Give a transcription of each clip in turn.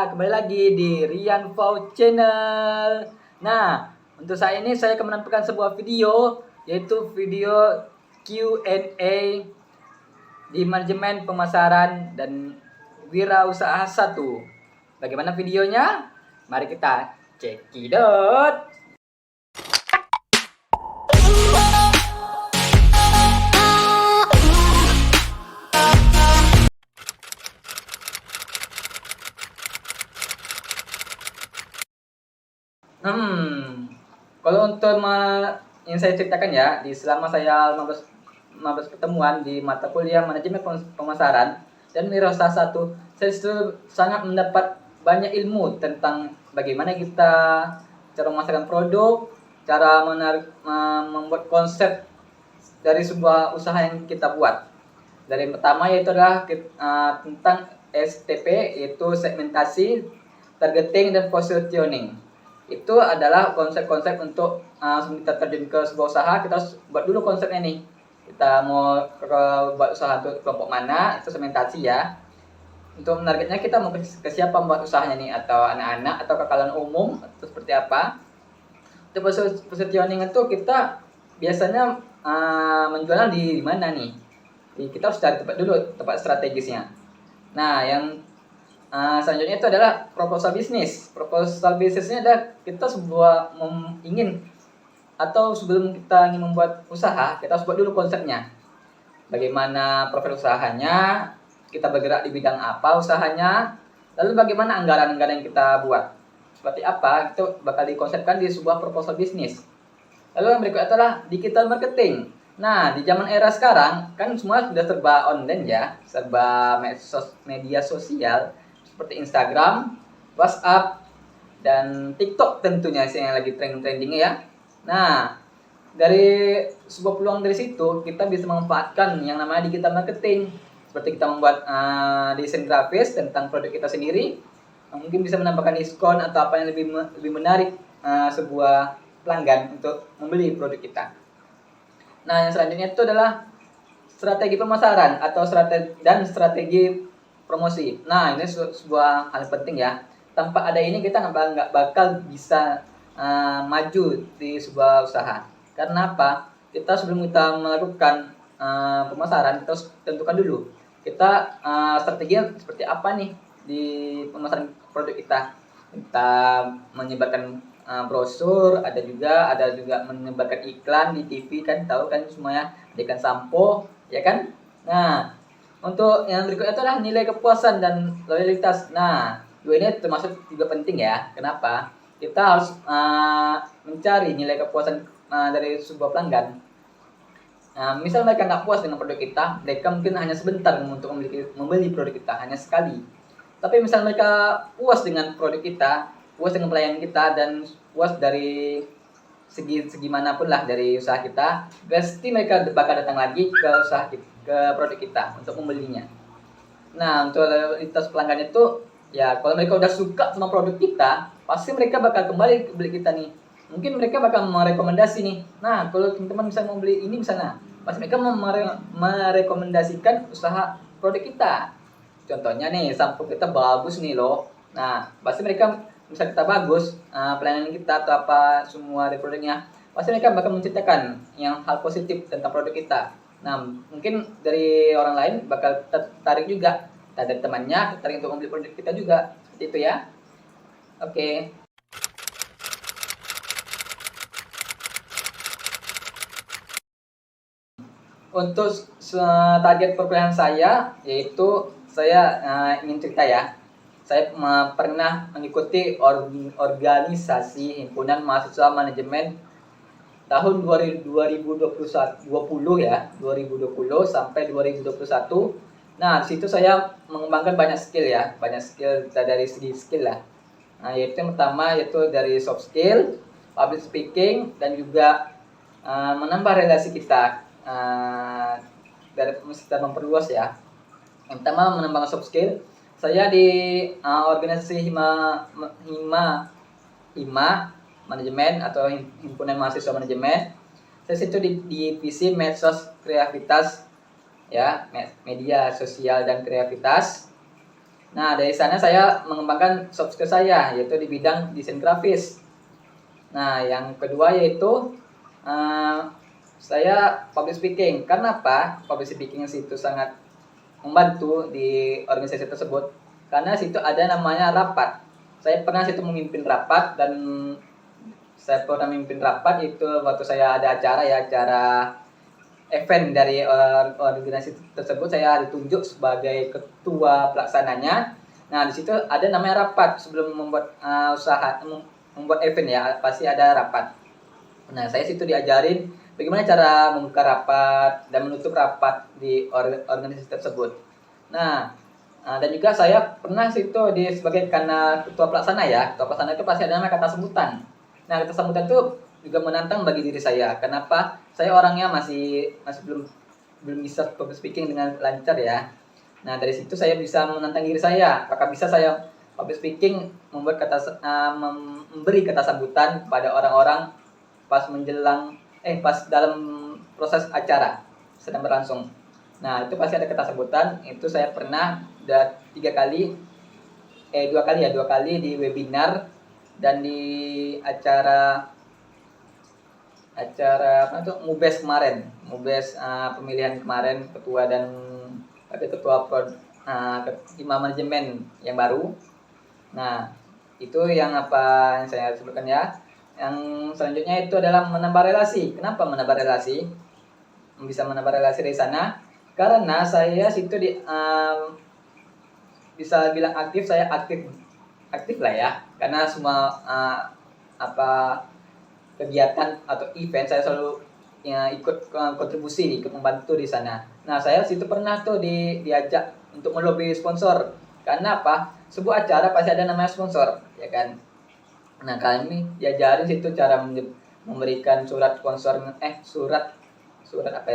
kembali lagi di Rian Fau Channel. Nah, untuk saat ini saya akan menampilkan sebuah video, yaitu video Q&A di manajemen pemasaran dan wirausaha 1. Bagaimana videonya? Mari kita cekidot. Kalau untuk yang saya ceritakan ya, di selama saya 15 pertemuan di mata kuliah manajemen pemasaran dan wirausaha 1, saya sangat mendapat banyak ilmu tentang bagaimana kita cara memasarkan produk, cara membuat konsep dari sebuah usaha yang kita buat. Dari yang pertama yaitu adalah tentang STP, yaitu segmentasi, targeting, dan positioning. Itu adalah konsep-konsep untuk sebelum kita terjun ke sebuah usaha, kita harus buat dulu konsepnya nih. Kita mau buat usaha untuk kelompok mana, itu segmentasi ya. Untuk targetnya kita mau ke siapa membuat usahanya nih, atau anak-anak atau ke kalangan umum atau seperti apa. Untuk positioning itu kita biasanya menjualnya di mana nih. Kita harus cari tempat dulu, tempat strategisnya. Nah, yang selanjutnya itu adalah proposal bisnis. Proposal bisnisnya adalah kita ingin atau sebelum kita ingin membuat usaha, kita harus buat dulu konsepnya. Bagaimana profil usahanya, kita bergerak di bidang apa usahanya, lalu bagaimana anggaran-anggaran yang kita buat. Seperti apa, itu bakal dikonsepkan di sebuah proposal bisnis. Lalu yang berikutnya adalah digital marketing. Nah, di zaman era sekarang, kan semua sudah serba online ya, serba media sosial, seperti Instagram, WhatsApp, dan TikTok tentunya yang lagi trending ya. Nah, dari sebuah peluang dari situ, kita bisa memanfaatkan yang namanya digital marketing. Seperti kita membuat desain grafis tentang produk kita sendiri, mungkin bisa menambahkan diskon atau apa yang lebih menarik sebuah pelanggan untuk membeli produk kita. Nah, yang selanjutnya itu adalah strategi pemasaran atau strategi promosi. Nah, ini sebuah hal penting ya. Tanpa ada ini kita nggak bakal bisa maju di sebuah usaha. Karena apa? Kita sebelum kita melakukan pemasaran, kita harus tentukan dulu kita strategi seperti apa nih di pemasaran produk kita. Kita menyebarkan brosur, ada juga menyebarkan iklan di TV, kan tahu kan semuanya, ikan sampo ya kan. Nah, untuk yang berikutnya itu adalah nilai kepuasan dan loyalitas. Nah, dua ini termasuk juga penting ya. Kenapa? Kita harus mencari nilai kepuasan dari sebuah pelanggan. Misal mereka nggak puas dengan produk kita, mereka mungkin hanya sebentar untuk membeli produk kita, hanya sekali. Tapi misal mereka puas dengan produk kita, puas dengan pelayanan kita, dan puas dari segi manapun lah dari usaha kita, pasti mereka bakal datang lagi ke ke produk kita untuk membelinya. Nah, untuk loyalitas pelanggan itu ya, kalau mereka udah suka sama produk kita, pasti mereka bakal kembali beli kita nih. Mungkin mereka bakal merekomendasi nih. Nah, kalau teman-teman bisa mau beli ini misalnya, pasti mereka merekomendasikan usaha produk kita. Contohnya nih, sampo kita bagus nih loh. Nah, pasti mereka, misal kita bagus, pelayanan kita atau apa semua dari produknya, pasti mereka bakal menceritakan yang hal positif tentang produk kita. Nah, mungkin dari orang lain bakal tertarik juga. Dari temannya tertarik untuk membeli produk kita juga. Seperti itu ya. Oke. Untuk target perkuliahan saya, yaitu saya ingin cerita ya. Saya pernah mengikuti organisasi himpunan mahasiswa manajemen tahun 2020 ya, 2020 sampai 2021. Nah, di situ saya mengembangkan banyak skill ya, dari segi skill lah. Nah, yaitu yang pertama yaitu dari soft skill, public speaking, dan juga menambah relasi kita dari kita memperluas ya. Yang pertama menambah soft skill. Saya di organisasi Hima manajemen atau himpunan mahasiswa manajemen. Saya situ di divisi kreativitas ya, media sosial dan kreativitas. Nah, dari sana saya mengembangkan soft skill saya, yaitu di bidang desain grafis. Nah, yang kedua yaitu eh, saya public speaking. Karena apa? Public speaking itu sangat membantu di organisasi tersebut. Karena situ ada namanya rapat. Saya pernah situ memimpin rapat, dan saya pernah memimpin rapat itu waktu saya ada acara ya, acara event dari organisasi tersebut. Saya ditunjuk sebagai ketua pelaksananya. Nah, di situ ada namanya rapat sebelum membuat membuat event ya, pasti ada rapat. Nah, saya situ diajarin bagaimana cara membuka rapat dan menutup rapat di organisasi tersebut. Nah, dan juga saya pernah situ sebagai karena ketua pelaksana ya. Ketua pelaksana itu pasti ada namanya kata sambutan. Nah, kata sambutan itu juga menantang bagi diri saya. Kenapa? Saya orangnya masih masih belum belum bisa public speaking dengan lancar ya. Nah, dari situ saya bisa menantang diri saya. Apakah bisa saya public speaking memberi kata sambutan pada orang-orang pas dalam proses acara sedang berlangsung. Nah, itu pasti ada kata sambutan. Itu saya pernah udah 3 kali, 2 kali di webinar dan di acara apa tuh, Mubes kemarin. Mubes pemilihan kemarin ketua dan ketua tim manajemen yang baru. Nah, itu yang apa yang saya sebutkan ya. Yang selanjutnya itu adalah menambah relasi. Kenapa menambah relasi? Bisa menambah relasi dari sana karena saya situ bisa bilang aktif, saya aktif lah ya, karena semua apa kegiatan atau event saya selalu ya, ikut kontribusi, ikut membantu di sana. Nah, saya situ pernah tuh diajak untuk melobi sponsor. Karena apa? Sebuah acara pasti ada namanya sponsor, ya kan? Nah, kami diajarin situ cara memberikan surat sponsor,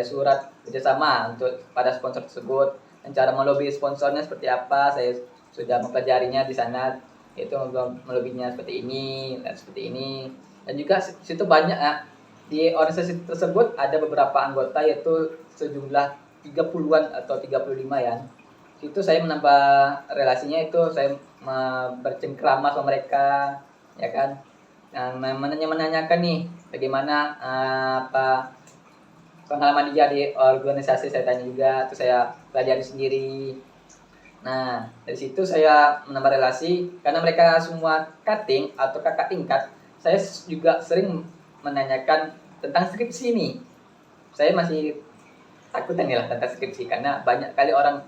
surat kerjasama untuk pada sponsor tersebut, dan cara melobi sponsornya seperti apa. Saya sudah mempelajarinya di sana, yaitu melobinya seperti ini dan seperti ini. Dan juga situ banyak ya, di organisasi tersebut ada beberapa anggota, yaitu sejumlah 30-an atau 35 ya. Itu saya menambah relasinya, itu saya bercengkrama sama mereka, ya kan. Nah, menanyakan nih bagaimana apa pengalaman dia di organisasi, saya tanya juga, terus saya pelajari sendiri. Nah, dari situ saya menambah relasi karena mereka semua cutting atau kakak tingkat. Saya juga sering menanyakan tentang skripsi nih. Saya masih takut nih lah tentang skripsi karena banyak kali orang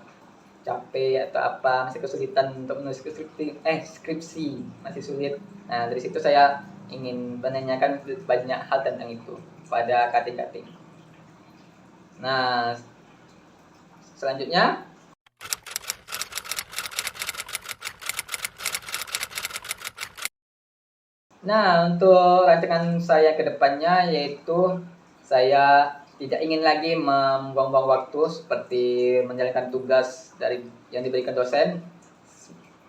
capek atau apa, masih kesulitan untuk menulis skripsi masih sulit. Nah, dari situ saya ingin menanyakan banyak hal tentang itu pada cutting. Nah, selanjutnya, untuk rancangan saya ke depannya yaitu saya tidak ingin lagi membuang-buang waktu seperti menjalankan tugas dari yang diberikan dosen.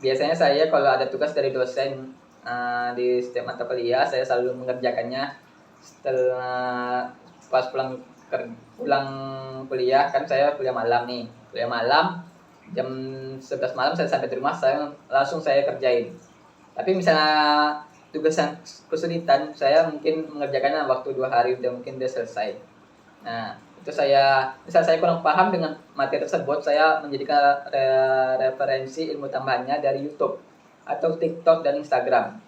Biasanya saya kalau ada tugas dari dosen di setiap mata kuliah, saya selalu mengerjakannya setelah pas pulang kuliah. Kan saya kuliah malam nih, jam 11 malam saya sampai di rumah, saya kerjain. Tapi misalnya tugas yang kesulitan, saya mungkin mengerjakannya waktu 2 hari udah selesai. Nah, itu misal saya kurang paham dengan materi tersebut, saya menjadikan referensi ilmu tambahannya dari YouTube atau TikTok dan Instagram.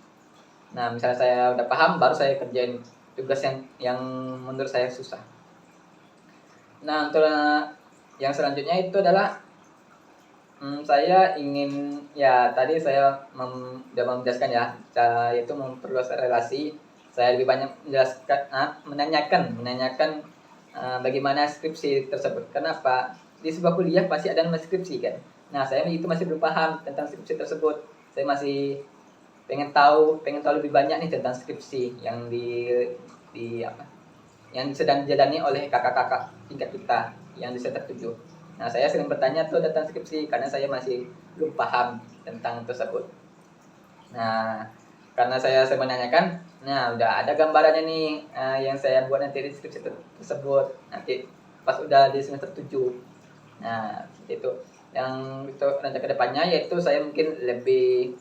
Nah, misalnya saya udah paham, baru saya kerjain tugas yang menurut saya susah. Nah, untuk yang selanjutnya itu adalah saya ingin, ya tadi saya sudah menjelaskan ya, yaitu memperluas relasi. Saya lebih banyak menanyakan bagaimana skripsi tersebut. Kenapa? Di sebuah kuliah pasti ada nama skripsi kan. Nah, saya itu masih belum paham tentang skripsi tersebut. Saya masih pengen tahu lebih banyak nih tentang skripsi yang yang sedang dijalani oleh kakak-kakak tingkat kita yang di semester 7. Nah, saya sering bertanya tuh tentang skripsi karena saya masih belum paham tentang tersebut. Nah, karena saya menanyakan, nah udah ada gambarannya nih yang saya buat nanti di skripsi tersebut. Nanti pas udah di semester 7. Nah, seperti itu. yang itu nanti ke depannya, yaitu saya mungkin lebih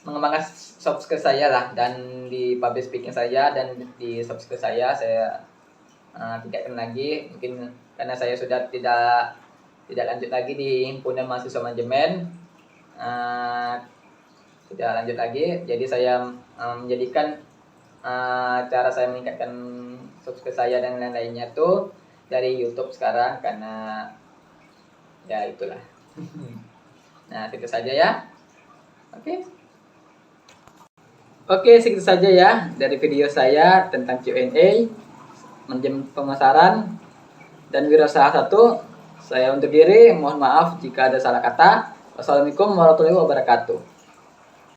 mengembangkan soft skill saya lah, dan di public speaking saya dan di soft skill saya tingkatkan lagi, mungkin karena saya sudah tidak lanjut lagi di himpunan mahasiswa manajemen, tidak lanjut lagi, jadi saya menjadikan cara saya meningkatkan soft skill saya dan lain-lainnya tuh dari YouTube sekarang, karena ya itulah. Nah, itu saja ya. Oke, segitu saja ya dari video saya tentang Q&A, manajemen pemasaran, dan wirausaha 1. Saya undur diri, mohon maaf jika ada salah kata. Wassalamualaikum warahmatullahi wabarakatuh.